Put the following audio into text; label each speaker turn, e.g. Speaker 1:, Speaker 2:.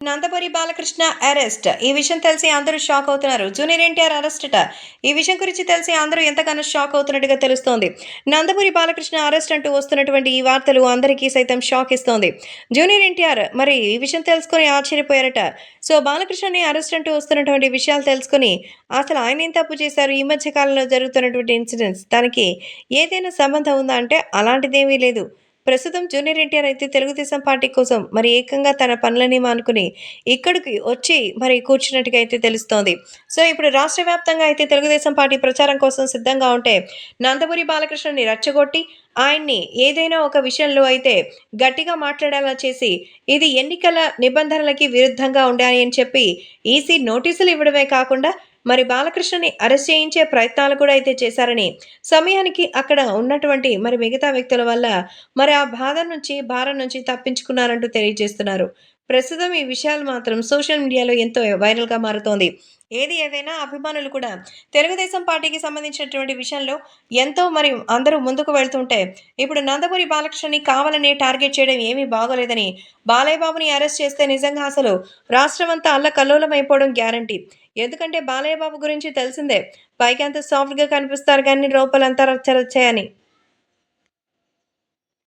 Speaker 1: Nandamuri Balakrishna arrest. ఈ విషయం తెలిసి అందరూ షాక్ అవుతున్నారు. జూనియర్ ఎన్టీఆర్ అరెస్ట్ అట. ఈ విషయం గురించి తెలిసి అందరూ ఎంతగానో షాక్ అవుతున్నట్టుగా తెలుస్తోంది. నందమూరి బాలకృష్ణ అరెస్ట్ అంటూ వస్తున్నటువంటి ఈ వార్తలు అందరికీ సైతం షాక్ ఇస్తోంది. జూనియర్ ఎన్టీఆర్ మరి ఈ విషయం తెలుసుకొని ఆశ్చర్యపోయారట. బాలకృష్ణని అరెస్ట్ అంటూ వస్తున్నటువంటి విషయాలు తెలుసుకొని అసలు ఆయన ఏం తప్పు చేశారు? ఈ మధ్య కాలంలో జరుగుతున్నటువంటి ఇన్సిడెంట్స్ దానికి ఏదైనా సంబంధం ఉందా అంటే అలాంటిదేమీ లేదు. ప్రస్తుతం జూనియర్ ఎన్టీఆర్ అయితే తెలుగుదేశం పార్టీ కోసం మరి ఏకంగా తన పనులన్నీ మానుకుని ఇక్కడికి వచ్చి మరి కూర్చున్నట్టుగా అయితే తెలుస్తోంది. ఇప్పుడు రాష్ట్ర వ్యాప్తంగా అయితే తెలుగుదేశం పార్టీ ప్రచారం కోసం సిద్ధంగా ఉంటే నందమూరి బాలకృష్ణని రెచ్చగొట్టి ఆయన్ని ఏదైనా ఒక విషయంలో అయితే గట్టిగా మాట్లాడేలా చేసి ఇది ఎన్నికల నిబంధనలకి విరుద్ధంగా ఉండాలి అని చెప్పి ఈసీ నోటీసులు ఇవ్వడమే కాకుండా మరి బాలకృష్ణని అరెస్ట్ చేయించే ప్రయత్నాలు కూడా అయితే చేశారని, సమయానికి అక్కడ ఉన్నటువంటి మరి మిగతా వ్యక్తుల వల్ల మరి ఆ బాధ నుంచి, భారం నుంచి తప్పించుకున్నారంటూ తెలియజేస్తున్నారు. ప్రస్తుతం ఈ విషయాలు మాత్రం సోషల్ మీడియాలో ఎంతో వైరల్‌గా మారుతోంది. ఏది ఏదైనా అభిమానులు కూడా తెలుగుదేశం పార్టీకి సంబంధించినటువంటి విషయంలో ఎంతో మరి అందరూ ముందుకు వెళ్తుంటే, ఇప్పుడు నందమూరి బాలకృష్ణని కావాలనే టార్గెట్ చేయడం ఏమీ బాగోలేదని, బాలయ్య బాబుని అరెస్ట్ చేస్తే నిజంగా అసలు రాష్ట్రమంతా అల్లకల్లోలమైపోవడం గ్యారంటీ. ఎందుకంటే బాలయ్య బాబు గురించి తెలిసిందే. పైకి అంత సాఫ్ట్‌గా కనిపిస్తారు గానీ లోపలంతా రచ్చరచ్చే అని.